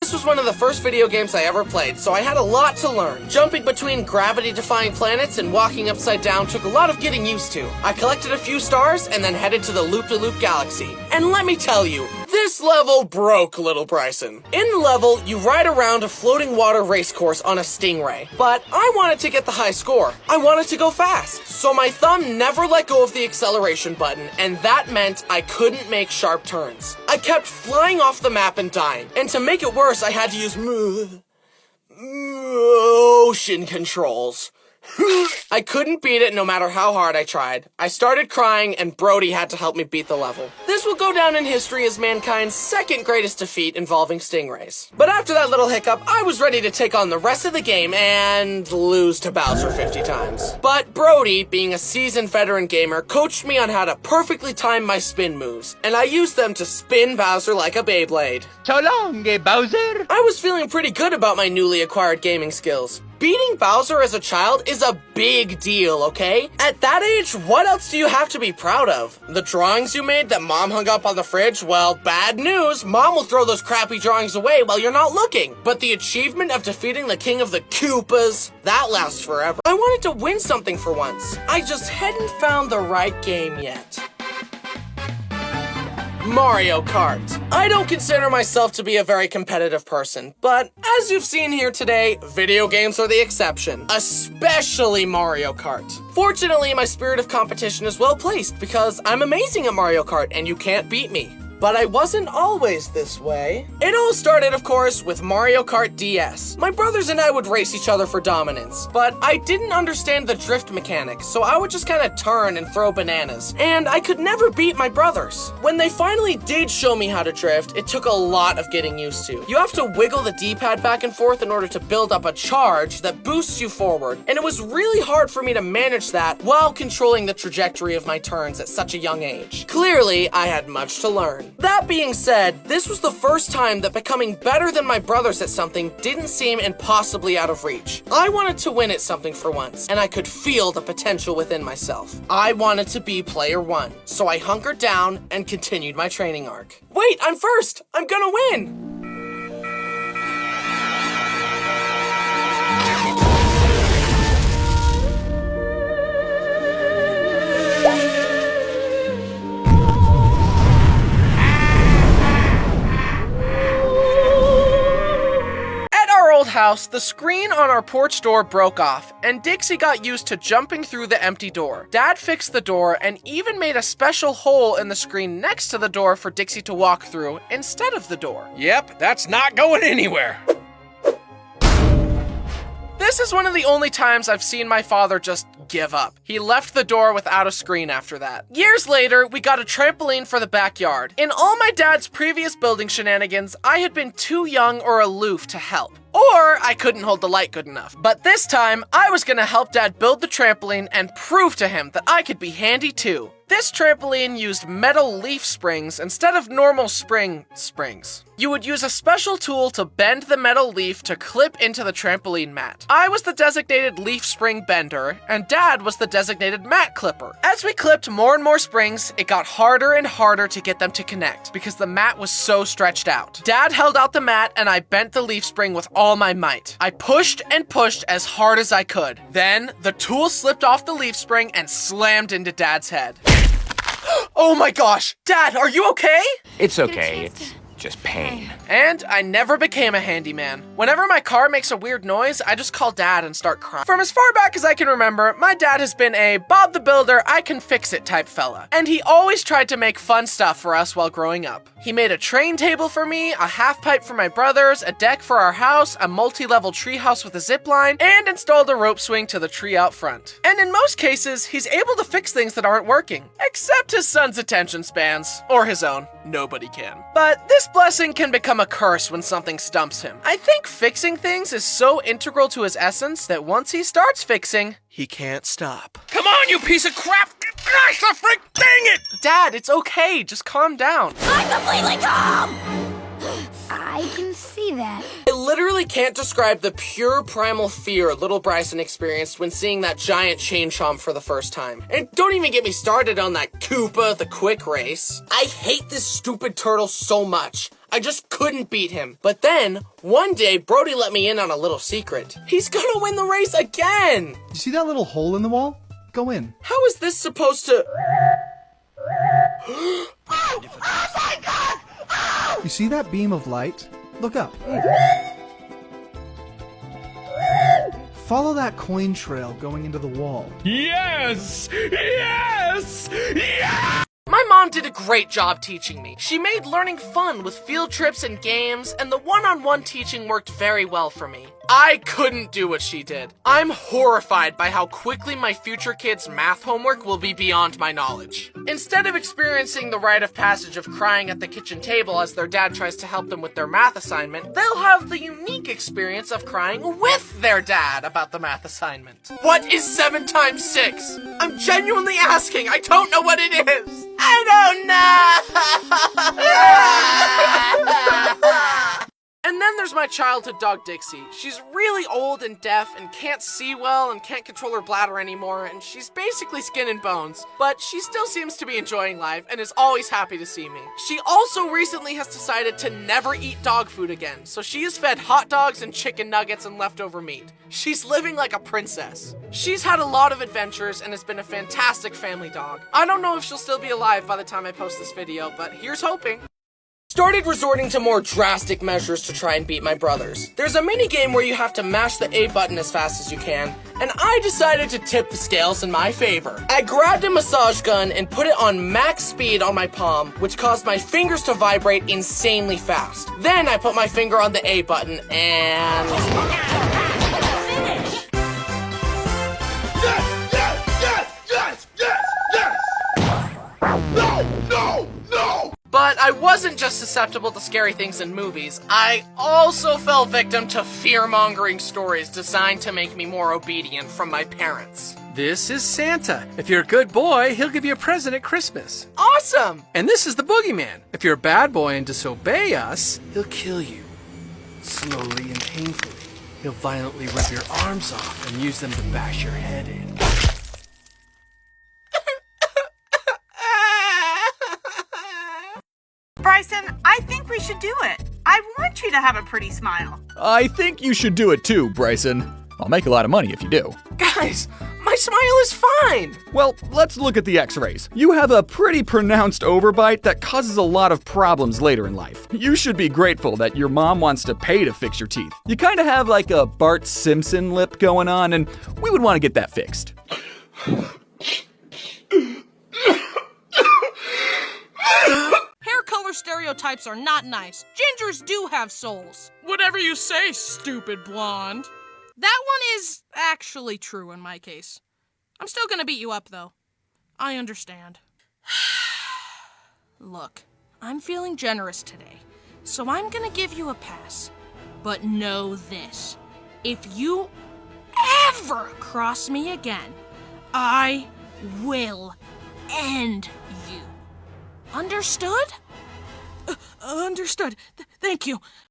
This was one of the first video games I ever played, so I had a lot to learn. Jumping between gravity-defying planets and walking upside down took a lot of getting used to. I collected a few stars and then headed to the Loop-de-Loop Galaxy. And let me tell you, this level broke Little Bryson. In the level, you ride around a floating water race course on a Stingray. But I wanted to get the high score. I wanted to go fast. So my thumb never let go of the acceleration button, and that meant I couldn't make sharp turns. I kept flying off the map and dying. And to make it worse, I had to use motion controls. I couldn't beat it no matter how hard I tried. I started crying and Brody had to help me beat the level. This will go down in history as mankind's second greatest defeat involving stingrays. But after that little hiccup, I was ready to take on the rest of the game and lose to Bowser 50 times. But Brody, being a seasoned veteran gamer, coached me on how to perfectly time my spin moves, and I used them to spin Bowser like a Beyblade. So long, Bowser! I was feeling pretty good about my newly acquired gaming skills. Beating Bowser as a child is a big deal, okay? At that age, what else do you have to be proud of? The drawings you made that Mom hung up on the fridge? Well, bad news. Mom will throw those crappy drawings away while you're not looking. But the achievement of defeating the king of the Koopas, that lasts forever. I wanted to win something for once. I just hadn't found the right game yet. Mario Kart. I don't consider myself to be a very competitive person, but as you've seen here today, video games are the exception, especially Mario Kart. Fortunately, my spirit of competition is well placed because I'm amazing at Mario Kart and you can't beat me. But I wasn't always this way. It all started, of course, with Mario Kart DS. My brothers and I would race each other for dominance, but I didn't understand the drift mechanic, so I would just kind of turn and throw bananas, and I could never beat my brothers. When they finally did show me how to drift, it took a lot of getting used to. You have to wiggle the D-pad back and forth in order to build up a charge that boosts you forward, and it was really hard for me to manage that while controlling the trajectory of my turns at such a young age. Clearly, I had much to learn. That being said, this was the first time that becoming better than my brothers at something didn't seem impossibly out of reach. I wanted to win at something for once, and I could feel the potential within myself. I wanted to be player one, so I hunkered down and continued my training arc. Wait, I'm first! I'm gonna win! House, the screen on our porch door broke off, and Dixie got used to jumping through the empty door. Dad fixed the door and even made a special hole in the screen next to the door for Dixie to walk through instead of the door. Yep, that's not going anywhere. This is one of the only times I've seen my father just give up. He left the door without a screen after that. Years later, we got a trampoline for the backyard. In all my dad's previous building shenanigans, I had been too young or aloof to help. Or I couldn't hold the light good enough. But this time, I was gonna help Dad build the trampoline and prove to him that I could be handy too. This trampoline used metal leaf springs instead of normal springs. You would use a special tool to bend the metal leaf to clip into the trampoline mat. I was the designated leaf spring bender, and Dad was the designated mat clipper. As we clipped more and more springs, it got harder and harder to get them to connect because the mat was so stretched out. Dad held out the mat and I bent the leaf spring with all my might. I pushed and pushed as hard as I could. Then, the tool slipped off the leaf spring and slammed into Dad's head. Oh my gosh! Dad, are you okay? It's okay, it's just pain. And I never became a handyman. Whenever my car makes a weird noise, I just call Dad and start crying. From as far back as I can remember, my dad has been a Bob the Builder, I can fix it type fella. And he always tried to make fun stuff for us while growing up. He made a train table for me, a half pipe for my brothers, a deck for our house, a multi-level treehouse with a zip line, and installed a rope swing to the tree out front. And in most cases, he's able to fix things that aren't working. Except his son's attention spans. Or his own. Nobody can. But this blessing can become a curse when something stumps him. I think fixing things is so integral to his essence that once he starts fixing, he can't stop. Come on, you piece of crap! Gosh, the frick, dang it! Dad, it's okay. Just calm down. I'm completely calm! I can see that. I literally can't describe the pure primal fear little Bryson experienced when seeing that giant chain chomp for the first time. And don't even get me started on that Koopa the quick race. I hate this stupid turtle so much. I just couldn't beat him. But then, one day, Brody let me in on a little secret. He's gonna win the race again! You see that little hole in the wall? Go in. How is this supposed to... You see that beam of light? Look up. Follow that coin trail going into the wall. Yes! Yes! Yes! My mom did a great job teaching me. She made learning fun with field trips and games, and the one-on-one teaching worked very well for me. I couldn't do what she did. I'm horrified by how quickly my future kids' math homework will be beyond my knowledge. Instead of experiencing the rite of passage of crying at the kitchen table as their dad tries to help them with their math assignment, they'll have the unique experience of crying with their dad about the math assignment. What is 7 times 6? I'm genuinely asking. I don't know what it is. I don't know! And then there's my childhood dog, Dixie. She's really old and deaf and can't see well and can't control her bladder anymore, and she's basically skin and bones, but she still seems to be enjoying life and is always happy to see me. She also recently has decided to never eat dog food again, so she is fed hot dogs and chicken nuggets and leftover meat. She's living like a princess. She's had a lot of adventures and has been a fantastic family dog. I don't know if she'll still be alive by the time I post this video, but here's hoping. Started resorting to more drastic measures to try and beat my brothers. There's a mini game where you have to mash the A button as fast as you can, and I decided to tip the scales in my favor. I grabbed a massage gun and put it on max speed on my palm, which caused my fingers to vibrate insanely fast. Then I put my finger on the A button and... No! But I wasn't just susceptible to scary things in movies, I also fell victim to fear-mongering stories designed to make me more obedient from my parents. This is Santa. If you're a good boy, he'll give you a present at Christmas. Awesome! And this is the boogeyman. If you're a bad boy and disobey us, he'll kill you. Slowly and painfully. He'll violently rip your arms off and use them to bash your head in. Bryson, I think we should do it. I want you to have a pretty smile. I think you should do it too, Bryson. I'll make a lot of money if you do. Guys, my smile is fine! Well, let's look at the x-rays. You have a pretty pronounced overbite that causes a lot of problems later in life. You should be grateful that your mom wants to pay to fix your teeth. You kind of have like a Bart Simpson lip going on, and we would want to get that fixed. Hair color stereotypes are not nice. Gingers do have souls. Whatever you say, stupid blonde. That one is actually true in my case. I'm still gonna beat you up, though. I understand. Look, I'm feeling generous today, so I'm gonna give you a pass. But know this. If you ever cross me again, I will end you. Understood? Understood. Thank you.